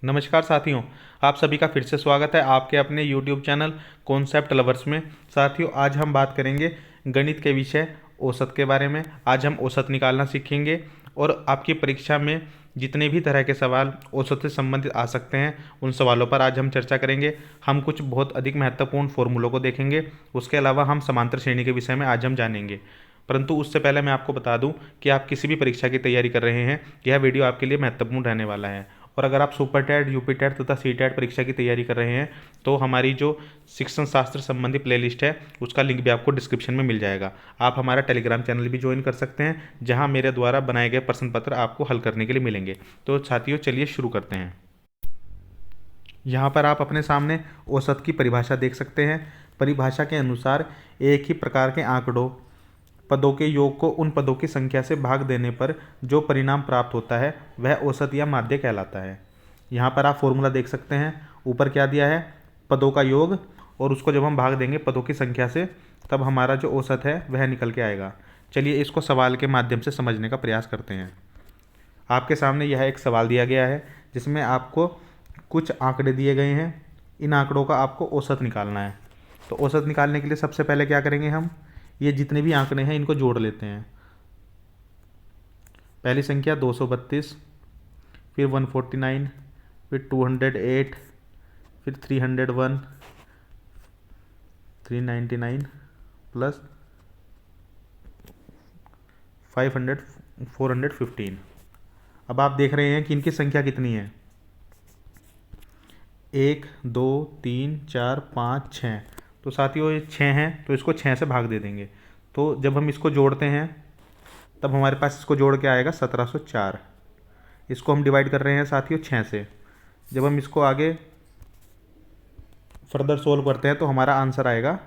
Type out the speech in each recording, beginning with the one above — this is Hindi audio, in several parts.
नमस्कार साथियों, आप सभी का फिर से स्वागत है आपके अपने YouTube चैनल कॉन्सेप्ट लवर्स में। साथियों, आज हम बात करेंगे गणित के विषय औसत के बारे में। आज हम औसत निकालना सीखेंगे और आपकी परीक्षा में जितने भी तरह के सवाल औसत से संबंधित आ सकते हैं उन सवालों पर आज हम चर्चा करेंगे। हम कुछ बहुत अधिक महत्वपूर्ण फॉर्मूलों को देखेंगे। उसके अलावा हम समांतर श्रेणी के विषय में आज हम जानेंगे। परंतु उससे पहले मैं आपको बता दूं कि आप किसी भी परीक्षा की तैयारी कर रहे हैं, यह वीडियो आपके लिए महत्वपूर्ण रहने वाला है। और अगर आप सुपर टेट, यूपी टेट तथा सी टेट परीक्षा की तैयारी कर रहे हैं तो हमारी जो शिक्षण शास्त्र संबंधी प्लेलिस्ट है उसका लिंक भी आपको डिस्क्रिप्शन में मिल जाएगा। आप हमारा टेलीग्राम चैनल भी ज्वाइन कर सकते हैं, जहां मेरे द्वारा बनाए गए प्रश्न पत्र आपको हल करने के लिए मिलेंगे। तो साथियों, चलिए शुरू करते हैं। यहाँ पर आप अपने सामने औसत की परिभाषा देख सकते हैं। परिभाषा के अनुसार एक ही प्रकार के आंकड़ों पदों के योग को उन पदों की संख्या से भाग देने पर जो परिणाम प्राप्त होता है वह औसत या माध्य कहलाता है। यहाँ पर आप फॉर्मूला देख सकते हैं। ऊपर क्या दिया है, पदों का योग, और उसको जब हम भाग देंगे पदों की संख्या से तब हमारा जो औसत है वह निकल के आएगा। चलिए इसको सवाल के माध्यम से समझने का प्रयास करते हैं। आपके सामने यह एक सवाल दिया गया है जिसमें आपको कुछ आंकड़े दिए गए हैं। इन आंकड़ों का आपको औसत निकालना है। तो औसत निकालने के लिए सबसे पहले क्या करेंगे, हम ये जितने भी आंकड़े हैं इनको जोड़ लेते हैं। पहली संख्या 232, फिर 149, फिर 208, फिर 301, 399 प्लस 500 415। अब आप देख रहे हैं कि इनकी संख्या कितनी है, 1 2 3 4 5 6। तो साथियों ये 6 हैं तो इसको 6 से भाग दे देंगे। तो जब हम इसको जोड़ते हैं तब हमारे पास इसको जोड़ के आएगा 1704। इसको हम डिवाइड कर रहे हैं साथियों 6 से। जब हम इसको आगे फर्दर सोल्व करते हैं तो हमारा आंसर आएगा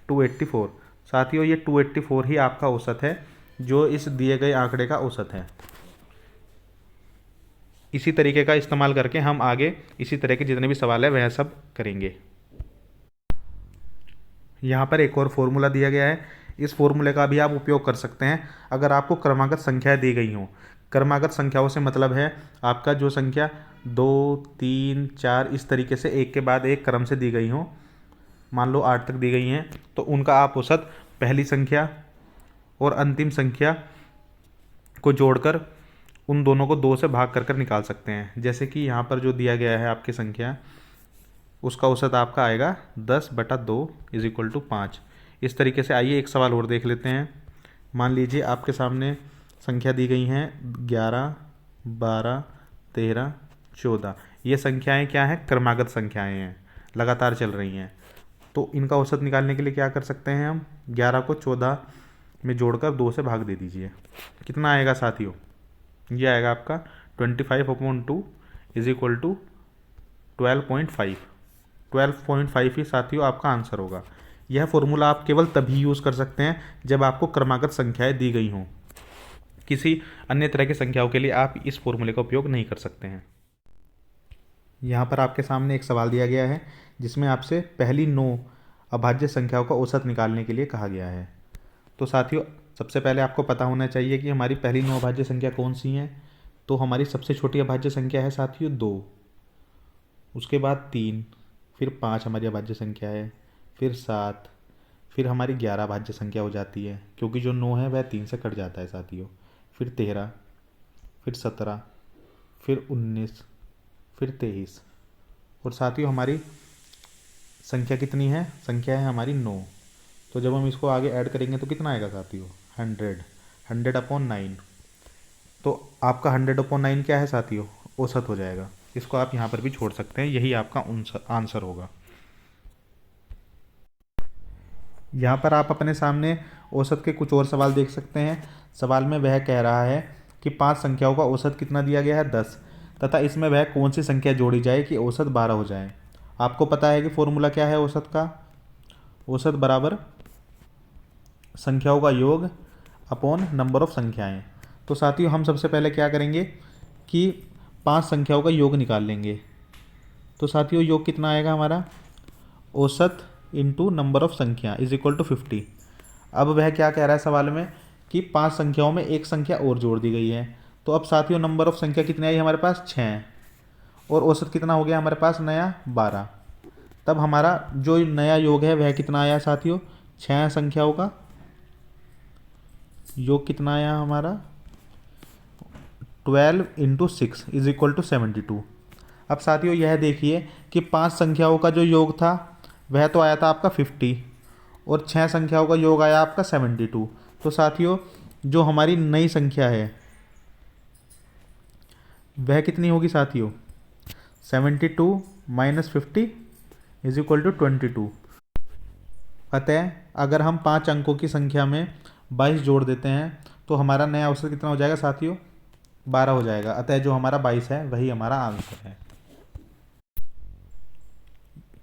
284। साथियों ये 284 ही आपका औसत है, जो इस दिए गए आंकड़े का औसत है। इसी तरीके का इस्तेमाल करके हम आगे इसी तरह के जितने भी सवाल है वह सब करेंगे। यहाँ पर एक और फॉर्मूला दिया गया है। इस फॉर्मूले का भी आप उपयोग कर सकते हैं अगर आपको क्रमागत संख्याएं दी गई हों। क्रमागत संख्याओं से मतलब है आपका जो संख्या 2 3 4 इस तरीके से एक के बाद एक क्रम से दी गई हों, मान लो 8 तक दी गई हैं, तो उनका आप औसत पहली संख्या और अंतिम संख्या को जोड़कर उन दोनों को 2 से भाग कर निकाल सकते हैं। जैसे कि यहाँ पर जो दिया गया है आपकी संख्या, उसका औसत आपका आएगा 10/2 = 5। इस तरीके से आइए एक सवाल और देख लेते हैं। मान लीजिए आपके सामने संख्या दी गई हैं 11 12 13 14। ये संख्याएं क्या हैं, क्रमागत संख्याएं हैं, लगातार चल रही हैं। तो इनका औसत निकालने के लिए क्या कर सकते हैं, हम 11 को 14 में जोड़कर 2 से भाग दे दीजिए। कितना आएगा साथियों, ये आएगा आपका 25/2 = 12.5। 12.5 ही साथियों आपका आंसर होगा। यह फॉर्मूला आप केवल तभी यूज़ कर सकते हैं जब आपको क्रमागत संख्याएं दी गई हों। किसी अन्य तरह की संख्याओं के लिए आप इस फॉर्मूले का उपयोग नहीं कर सकते हैं। यहाँ पर आपके सामने एक सवाल दिया गया है जिसमें आपसे पहली 9 अभाज्य संख्याओं का औसत निकालने के लिए कहा गया है। तो साथियों, सबसे पहले आपको पता होना चाहिए कि हमारी पहली 9 अभाज्य संख्या कौन सी हैं। तो हमारी सबसे छोटी अभाज्य संख्या है साथियों 2, उसके बाद 3, फिर 5 हमारी अभाज्य संख्या है, फिर 7, फिर हमारी 11 अभाज्य संख्या हो जाती है क्योंकि जो 9 है वह 3 से कट जाता है साथियों, फिर 13, फिर 17, फिर 19, फिर 23। और साथियों हमारी संख्या कितनी है, संख्या है हमारी 9। तो जब हम इसको आगे ऐड करेंगे तो कितना आएगा साथियों, 100/9। तो आपका 100/9 क्या है साथियों, औसत हो जाएगा। इसको आप यहाँ पर भी छोड़ सकते हैं, यही आपका आंसर होगा। यहाँ पर आप अपने सामने औसत के कुछ और सवाल देख सकते हैं। सवाल में वह कह रहा है कि 5 संख्याओं का औसत कितना दिया गया है, 10, तथा इसमें वह कौन सी संख्या जोड़ी जाए कि औसत 12 हो जाए। आपको पता है कि फॉर्मूला क्या है औसत का, औसत बराबर संख्याओं का योग अपॉन नंबर ऑफ संख्याएं। तो साथियों हम सबसे पहले क्या करेंगे कि 5 संख्याओं का योग निकाल लेंगे। तो साथियों योग कितना आएगा हमारा, औसत इंटू नंबर ऑफ संख्या = 50। अब वह क्या कह रहा है सवाल में कि 5 संख्याओं में एक संख्या और जोड़ दी गई है। तो अब साथियों नंबर ऑफ संख्या कितनी आई हमारे पास, 6। और औसत कितना हो गया हमारे पास नया 12। तब हमारा जो नया योग है वह कितना आया साथियों, 6 संख्याओं का योग कितना आया हमारा 12 × 6 = 72। अब साथियों यह देखिए कि 5 संख्याओं का जो योग था वह तो आया था आपका 50 और 6 संख्याओं का योग आया आपका 72। तो साथियों जो हमारी नई संख्या है वह कितनी होगी साथियों, 72 - 50 = 22। अतः अगर हम 5 अंकों की संख्या में 22 जोड़ देते हैं तो हमारा नया औसत कितना हो जाएगा साथियों, 12 हो जाएगा। अतः जो हमारा 22 है वही हमारा आंसर है।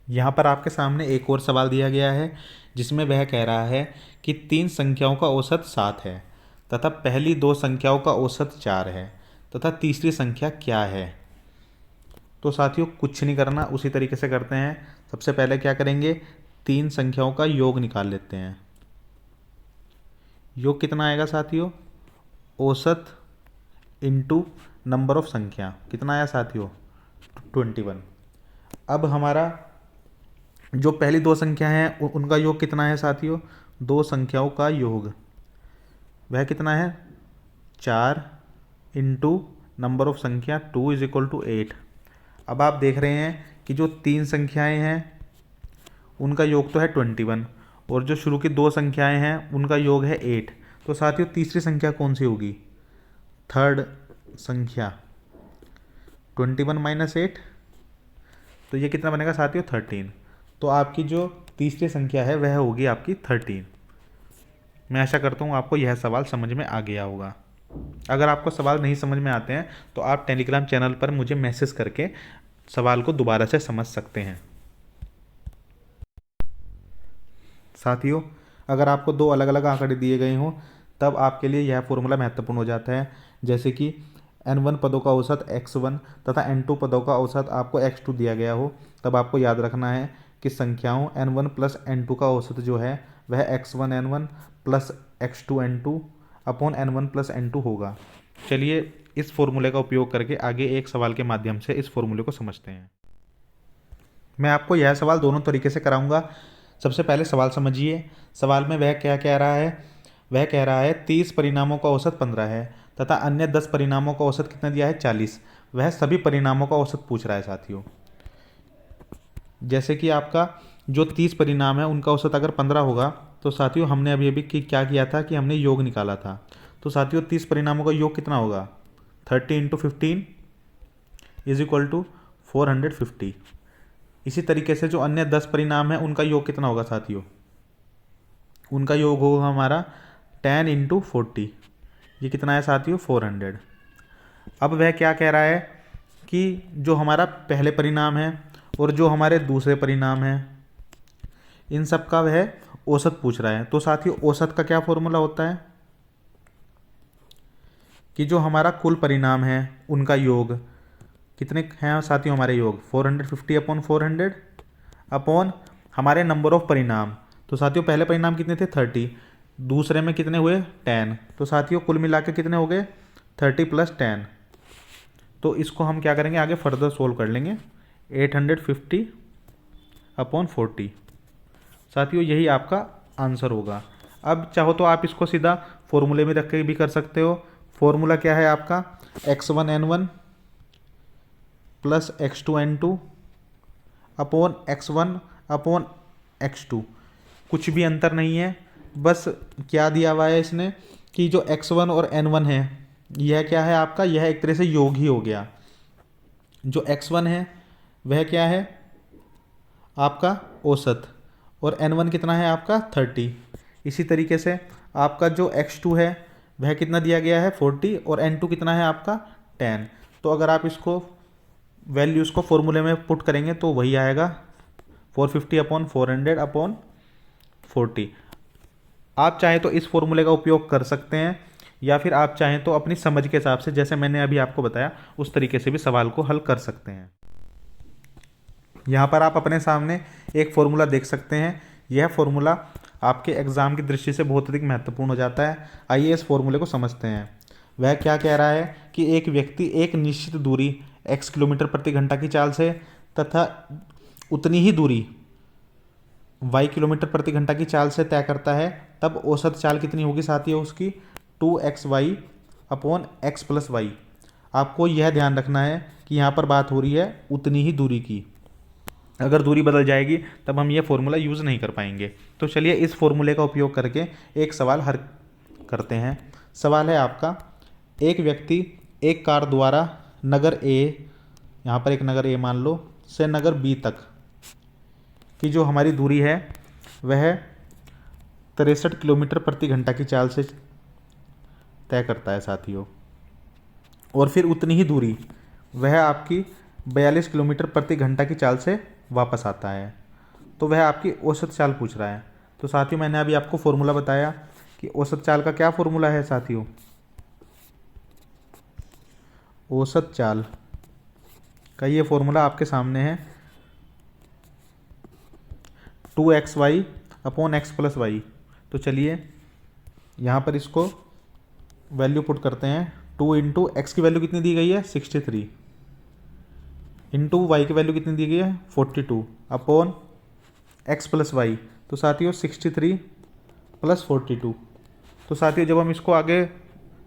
यहाँ पर आपके सामने एक और सवाल दिया गया है जिसमें वह कह रहा है कि 3 संख्याओं का औसत 7 है तथा पहली 2 संख्याओं का औसत 4 है तथा तीसरी संख्या क्या है। तो साथियों कुछ नहीं करना, उसी तरीके से करते हैं। सबसे पहले क्या करेंगे, 3 संख्याओं का योग निकाल लेते हैं। योग कितना आएगा साथियों, औसत इंटू नंबर ऑफ संख्या, कितना आया साथियों 21। अब हमारा जो पहली 2 संख्या हैं उनका योग कितना है साथियों, 2 संख्याओं का योग वह कितना है 4 इंटू नंबर ऑफ संख्या 2 = 8। अब आप देख रहे हैं कि जो 3 संख्याएं हैं उनका योग तो है 21 और जो शुरू की 2 संख्याएं हैं उनका योग है 8। तो साथियों तीसरी संख्या कौन सी होगी, थर्ड संख्या 21 - 8, तो ये कितना बनेगा साथियों 13। तो आपकी जो तीसरी संख्या है वह होगी आपकी 13। मैं आशा करता हूँ आपको यह सवाल समझ में आ गया होगा। अगर आपको सवाल नहीं समझ में आते हैं तो आप टेलीग्राम चैनल पर मुझे मैसेज करके सवाल को दोबारा से समझ सकते हैं। साथियों अगर आपको 2 अलग अलग आंकड़े दिए गए हों तब आपके लिए यह फॉर्मूला महत्वपूर्ण हो जाता है। जैसे कि n1 पदों का औसत x1 तथा n2 पदों का औसत आपको x2 दिया गया हो, तब आपको याद रखना है कि संख्याओं n1 + n2 का औसत जो है वह x1 n1 + x2 n2 upon n1 + n2 होगा। चलिए इस फॉर्मूले का उपयोग करके आगे एक सवाल के माध्यम से इस फॉर्मूले को समझते हैं। मैं आपको यह सवाल दोनों तरीके से कराऊंगा। सबसे पहले सवाल समझिए। सवाल में वह क्या कह रहा है, वह कह रहा है 30 परिणामों का औसत 15 है तथा अन्य 10 परिणामों का औसत कितना दिया है 40। वह सभी परिणामों का औसत पूछ रहा है साथियों। जैसे कि आपका जो 30 परिणाम है उनका औसत अगर 15 होगा तो साथियों हमने अभी अभी क्या किया था कि हमने योग निकाला था। तो साथियों 30 परिणामों का योग कितना होगा, 30 × 15 = 450। इसी तरीके से जो अन्य 10 परिणाम है उनका योग कितना होगा साथियों, उनका योग होगा हमारा 10 × 40। ये कितना है साथियों 400। अब वह क्या कह रहा है कि जो हमारा पहले परिणाम है और जो हमारे दूसरे परिणाम है इन सब का वह औसत पूछ रहा है। तो साथियों औसत का क्या फॉर्मूला होता है कि जो हमारा कुल परिणाम है उनका योग कितने हैं साथियों, हमारे योग 450/400 अपॉन हमारे नंबर ऑफ परिणाम। तो साथियों पहले परिणाम कितने थे 30, दूसरे में कितने हुए 10। तो साथियों कुल मिला के कितने हो गए 30 + 10। तो इसको हम क्या करेंगे आगे फर्दर सोल्व कर लेंगे 850/40। साथियों यही आपका आंसर होगा। अब चाहो तो आप इसको सीधा फॉर्मूले में रख के भी कर सकते हो। फॉर्मूला क्या है आपका x1 n1 + x2 n2 upon x1 upon x2। कुछ भी अंतर नहीं है, बस क्या दिया हुआ है इसने कि जो x1 और n1 है यह क्या है आपका, यह एक तरह से योग ही हो गया। जो x1 है वह क्या है आपका औसत और n1 कितना है आपका 30। इसी तरीके से आपका जो x2 है वह कितना दिया गया है 40 और n2 कितना है आपका 10। तो अगर आप इसको वैल्यूज़ को फॉर्मूले में पुट करेंगे तो वही आएगा 450/400/40। आप चाहें तो इस फॉर्मूले का उपयोग कर सकते हैं या फिर आप चाहें तो अपनी समझ के हिसाब से जैसे मैंने अभी आपको बताया उस तरीके से भी सवाल को हल कर सकते हैं। यहाँ पर आप अपने सामने एक फॉर्मूला देख सकते हैं। यह फॉर्मूला आपके एग्ज़ाम की दृष्टि से बहुत अधिक महत्वपूर्ण हो जाता है। आइए इस फॉर्मूले को समझते हैं। वह क्या कह रहा है कि एक व्यक्ति एक निश्चित दूरी x किलोमीटर प्रति घंटा की चाल से तथा उतनी ही दूरी y किलोमीटर प्रति घंटा की चाल से तय करता है, तब औसत चाल कितनी होगी साथियों उसकी 2xy upon x plus Y. आपको यह ध्यान रखना है कि यहाँ पर बात हो रही है उतनी ही दूरी की। अगर दूरी बदल जाएगी तब हम ये फॉर्मूला यूज़ नहीं कर पाएंगे। तो चलिए इस फॉर्मूले का उपयोग करके एक सवाल हल करते हैं। सवाल है आपका, एक व्यक्ति एक कार द्वारा नगर ए, यहाँ पर एक नगर ए मान लो, से नगर बी तक की जो हमारी दूरी है वह 63 किलोमीटर प्रति घंटा की चाल से तय करता है साथियों, और फिर उतनी ही दूरी वह आपकी 42 किलोमीटर प्रति घंटा की चाल से वापस आता है। तो वह आपकी औसत चाल पूछ रहा है। तो साथियों मैंने अभी आपको फॉर्मूला बताया कि औसत चाल का क्या फॉर्मूला है साथियों। औसत चाल का ये फॉर्मूला आपके सामने है 2xy upon x plus Y. तो चलिए यहाँ पर इसको वैल्यू पुट करते हैं। 2 इंटू एक्स की वैल्यू कितनी दी गई है 63, इंटू वाई की वैल्यू कितनी दी गई है 42 अपॉन x प्लस वाई। तो साथियों 63 प्लस 42। तो साथियों जब हम इसको आगे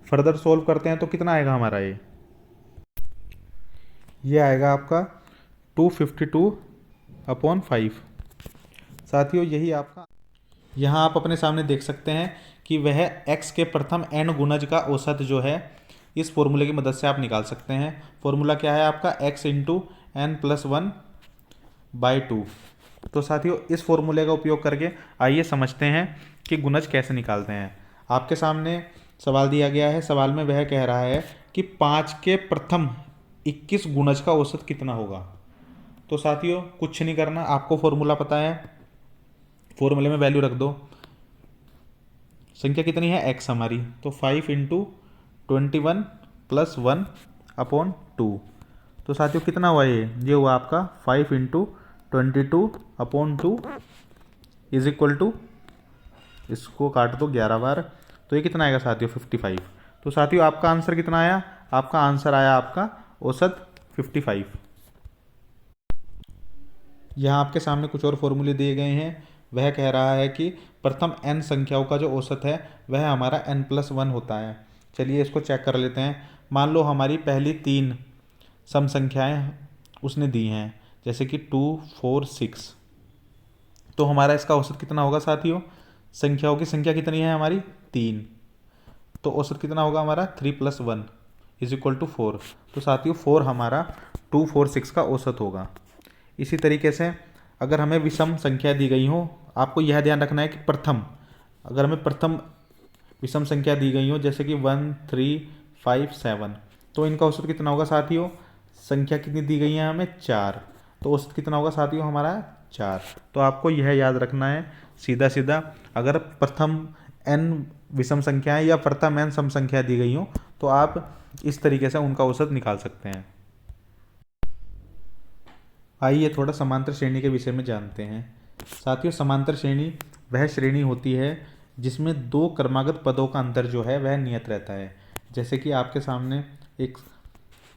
फर्दर सोल्व करते हैं तो कितना आएगा हमारा ये आएगा आपका 252 अपॉन 5। साथियों यही आपका, यहाँ आप अपने सामने देख सकते हैं कि वह x के प्रथम n गुणज का औसत जो है इस फॉर्मूले की मदद से आप निकाल सकते हैं। फॉर्मूला क्या है आपका x इंटू एन प्लस 1/2। तो साथियों इस फॉर्मूले का उपयोग करके आइए समझते हैं कि गुणज कैसे निकालते हैं। आपके सामने सवाल दिया गया है। सवाल में वह कह रहा है कि 5 के प्रथम 21 गुणज का औसत कितना होगा। तो साथियों कुछ नहीं करना, आपको फॉर्मूला पता है, फॉर्मूले में वैल्यू रख दो। संख्या कितनी है x हमारी, तो 5 इंटू 21 प्लस 1 अपॉन 2। तो साथियों कितना हुआ ये हुआ आपका 5 into 22 upon 2 is equal to, इसको काट दो 11 बार, तो ये कितना आएगा साथियों 55। तो साथियों आपका आंसर कितना आया, आपका आंसर आया आपका औसत 55। यहाँ आपके सामने कुछ और फॉर्मूले दिए गए हैं। वह कह रहा है कि प्रथम n संख्याओं का जो औसत है वह हमारा n प्लस 1 होता है। चलिए इसको चेक कर लेते हैं। मान लो हमारी पहली 3 सम संख्याएं उसने दी हैं, जैसे कि 2, 4, 6। तो हमारा इसका औसत कितना होगा साथियों, संख्याओं की संख्या कितनी है हमारी 3, तो औसत कितना होगा हमारा 3 प्लस 1 इज इक्वल टू 4। तो साथियों 4 हमारा 2, 4, 6 का औसत होगा। इसी तरीके से अगर हमें विषम संख्या दी गई हो, आपको यह ध्यान रखना है कि प्रथम, अगर हमें प्रथम विषम संख्या दी गई हो जैसे कि 1, 3, 5, 7, तो इनका औसत कितना होगा साथियों, संख्या कितनी दी गई है हमें 4, तो औसत कितना होगा साथियों हमारा 4। तो आपको यह याद रखना है सीधा सीधा, अगर प्रथम n विषम संख्याएं या प्रथम n सम संख्या दी गई हो तो आप इस तरीके से उनका औसत निकाल सकते हैं। आइए थोड़ा समांतर श्रेणी के विषय में जानते हैं। साथियों समांतर श्रेणी वह श्रेणी होती है जिसमें दो क्रमागत पदों का अंतर जो है वह नियत रहता है। जैसे कि आपके सामने एक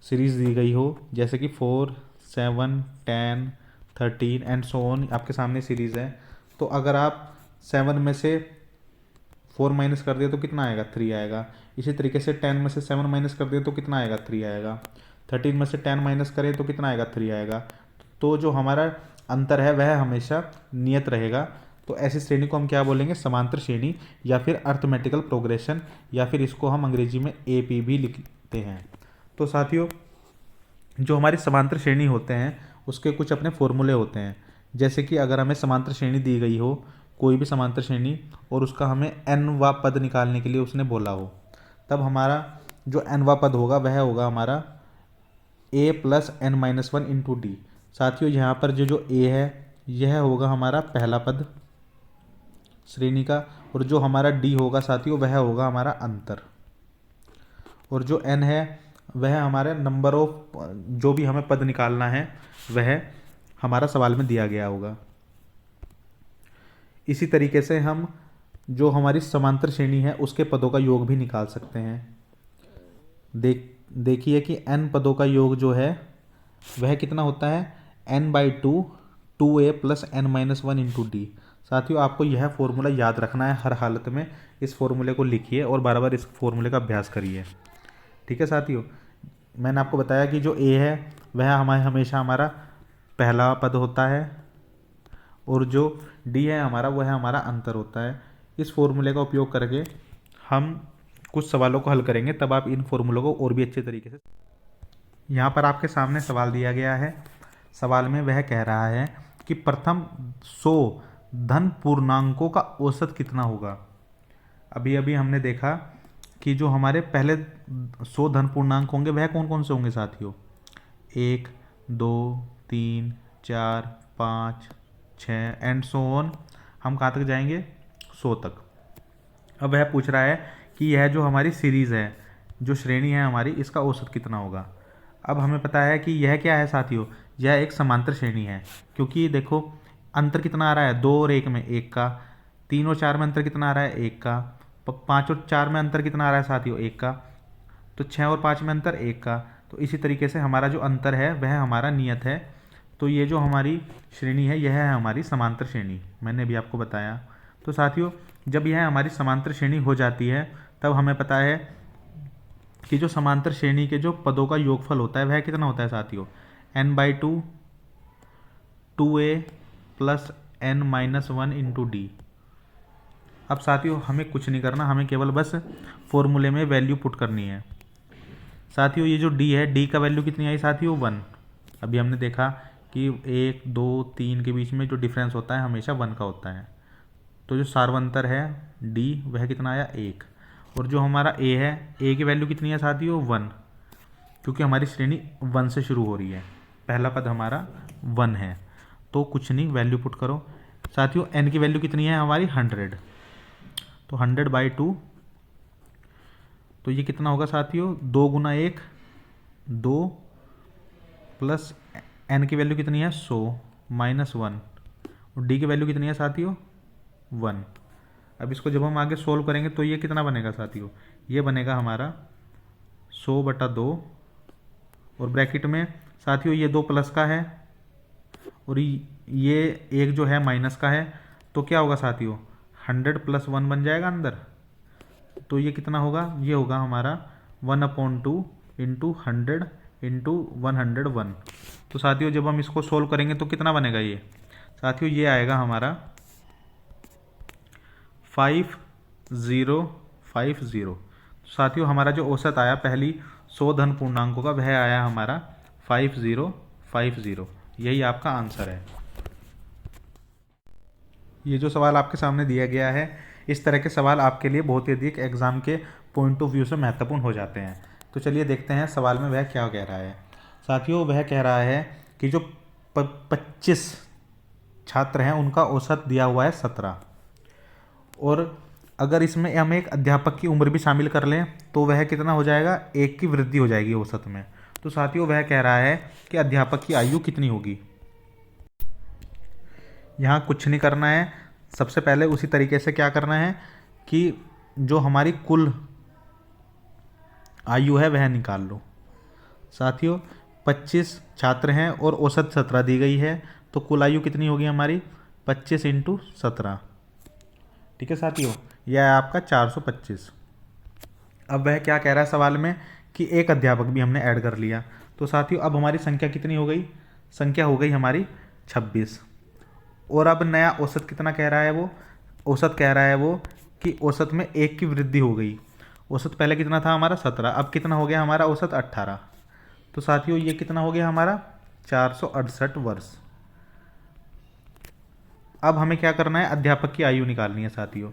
सीरीज दी गई हो, जैसे कि 4, 7, 10, 13 एंड सो ऑन, आपके सामने सीरीज है। तो अगर आप 7 में से 4 माइनस कर दिए तो कितना आएगा 3 आएगा। इसी तरीके से 10 में से 7 माइनस कर दिए तो कितना आएगा 3 आएगा। 13 में से 10 माइनस करें तो कितना आएगा 3 आएगा। तो जो हमारा अंतर है वह हमेशा नियत रहेगा। तो ऐसी श्रेणी को हम क्या बोलेंगे, समांतर श्रेणी या फिर अर्थमेटिकल प्रोग्रेशन, या फिर इसको हम अंग्रेजी में AP भी लिखते हैं। तो साथियों जो हमारी समांतर श्रेणी होते हैं उसके कुछ अपने फॉर्मूले होते हैं। जैसे कि अगर हमें समांतर श्रेणी दी गई हो, कोई भी समांतर श्रेणी, और उसका हमें n-वा पद निकालने के लिए उसने बोला हो, तब हमारा जो n-वा पद होगा वह होगा हमारा a plus n-1 into D. साथियों यहाँ पर जो a है यह होगा हमारा पहला पद श्रेणी का, और जो हमारा d होगा साथियों वह होगा हमारा अंतर, और जो n है वह हमारे नंबर ऑफ जो भी हमें पद निकालना है वह हमारा सवाल में दिया गया होगा। इसी तरीके से हम जो हमारी समांतर श्रेणी है उसके पदों का योग भी निकाल सकते हैं। देखिए कि n पदों का योग जो है वह कितना होता है n/2 2a + n-1 into D. साथियों आपको यह फॉर्मूला याद रखना है हर हालत में। इस फॉर्मूले को लिखिए और बार बार इस फॉर्मूले का अभ्यास करिए। ठीक है साथियों, मैंने आपको बताया कि जो a है वह हमेशा हमारा पहला पद होता है और जो d है हमारा वह हमारा अंतर होता है। इस फॉर्मूले का उपयोग करके हम कुछ सवालों को हल करेंगे, तब आप इन फॉर्मूलों को और भी अच्छे तरीके से। यहाँ पर आपके सामने सवाल दिया गया है। सवाल में वह कह रहा है कि प्रथम 100 धन पूर्णांकों का औसत कितना होगा। अभी अभी हमने देखा कि जो हमारे पहले 100 धन पूर्णांक होंगे वह कौन कौन से होंगे साथियों, 1 2 3 4 5 6 एंड सो ऑन। हम कहाँ तक जाएंगे, 100 तक। अब वह पूछ रहा है कि यह जो हमारी सीरीज़ है, जो श्रेणी है हमारी, इसका औसत कितना होगा। अब हमें पता है कि यह क्या है साथियों, यह एक समांतर श्रेणी है, क्योंकि देखो अंतर कितना आ रहा है, 2 और 1 में 1 का, 3 और 4 में अंतर कितना आ रहा है 1 का, 5 और 4 में अंतर कितना आ रहा है साथियों 1 का, तो 6 और 5 में अंतर 1 का। तो इसी तरीके से हमारा जो अंतर है वह हमारा नियत है। तो ये जो हमारी श्रेणी है यह है हमारी समांतर श्रेणी, मैंने भी आपको बताया। तो साथियों जब यह हमारी समांतर श्रेणी हो जाती है तब हमें पता है कि जो समांतर श्रेणी के जो पदों का योगफल होता है वह कितना होता है साथियों, n/2 2a + n-1 into D. अब साथियों हमें कुछ नहीं करना, हमें केवल बस फॉर्मूले में वैल्यू पुट करनी है। साथियों ये जो d है, d का वैल्यू कितनी आई साथियों 1। अभी हमने देखा कि 1 2 3 के बीच में जो डिफरेंस होता है हमेशा 1 का होता है। तो जो सार्वंतर है d वह कितना आया 1, और जो हमारा a है, a की वैल्यू कितनी है साथियों 1, क्योंकि हमारी श्रेणी 1 से शुरू हो रही है, पहला पद हमारा 1 है। तो कुछ नहीं, वैल्यू पुट करो। साथियों n की वैल्यू कितनी है हमारी 100, तो 100/2, तो ये कितना होगा साथियों 2 × 1 2 प्लस n की वैल्यू कितनी है 100 -1, और d की वैल्यू कितनी है साथियों 1। अब इसको जब हम आगे सोल्व करेंगे तो ये कितना बनेगा साथियों, ये बनेगा हमारा 100/2, और ब्रैकेट में साथियों ये 2 प्लस का है और ये एक जो है माइनस का है। तो क्या होगा साथियों 100 + 1 बन जाएगा अंदर। तो ये कितना होगा, ये होगा हमारा 1/2 × 100 × 101। तो साथियों जब हम इसको सोल्व करेंगे तो कितना बनेगा ये साथियों, ये आएगा हमारा 5050। साथियों हमारा जो औसत आया पहली 100 धन पूर्णांकों का वह आया हमारा 5050। यही आपका आंसर है। ये जो सवाल आपके सामने दिया गया है, इस तरह के सवाल आपके लिए बहुत ही अधिक एग्जाम के पॉइंट ऑफ व्यू से महत्वपूर्ण हो जाते हैं। तो चलिए देखते हैं सवाल में वह क्या कह रहा है। साथियों वह कह रहा है कि जो 25 छात्र हैं उनका औसत दिया हुआ है 17, और अगर इसमें हम एक अध्यापक की उम्र भी शामिल कर लें तो वह कितना हो जाएगा, 1 की वृद्धि हो जाएगी औसत में। तो साथियों वह कह रहा है कि अध्यापक की आयु कितनी होगी। यहाँ कुछ नहीं करना है, सबसे पहले उसी तरीके से क्या करना है कि जो हमारी कुल आयु है वह निकाल लो। साथियों 25 छात्र हैं और औसत 17 दी गई है, तो कुल आयु कितनी होगी हमारी 25 × 17। ठीक है साथियों, यह है आपका 425। अब वह क्या कह रहा है सवाल में कि एक अध्यापक भी हमने ऐड कर लिया। तो साथियों अब हमारी संख्या कितनी हो गई, संख्या हो गई हमारी 26। और अब नया औसत कितना कह रहा है, वो औसत कह रहा है वो कि औसत में 1 की वृद्धि हो गई। औसत पहले कितना था हमारा 17, अब कितना हो गया हमारा औसत 18। तो साथियों ये कितना हो गया हमारा 468 वर्ष। अब हमें क्या करना है, अध्यापक की आयु निकालनी है साथियों।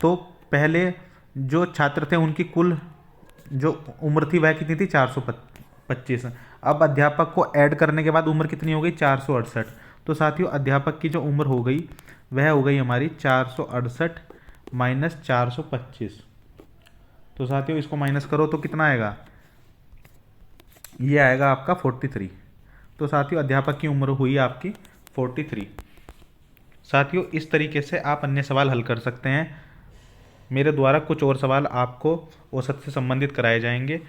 तो पहले जो छात्र थे उनकी कुल जो उम्र थी वह कितनी थी 425। अब अध्यापक को ऐड करने के बाद उम्र कितनी हो गई 468। तो साथियों अध्यापक की जो उम्र हो गई वह हो गई हमारी 468 - 425। तो साथियों इसको माइनस करो तो कितना आएगा, ये आएगा आपका 43। तो साथियों अध्यापक की उम्र हुई आपकी 43। साथियों इस तरीके से आप अन्य सवाल हल कर सकते हैं। मेरे द्वारा कुछ और सवाल आपको औसत से संबंधित कराए जाएंगे।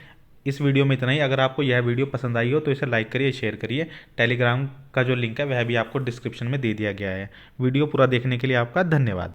इस वीडियो में इतना ही। अगर आपको यह वीडियो पसंद आई हो तो इसे लाइक करिए, शेयर करिए। टेलीग्राम का जो लिंक है वह भी आपको डिस्क्रिप्शन में दे दिया गया है। वीडियो पूरा देखने के लिए आपका धन्यवाद।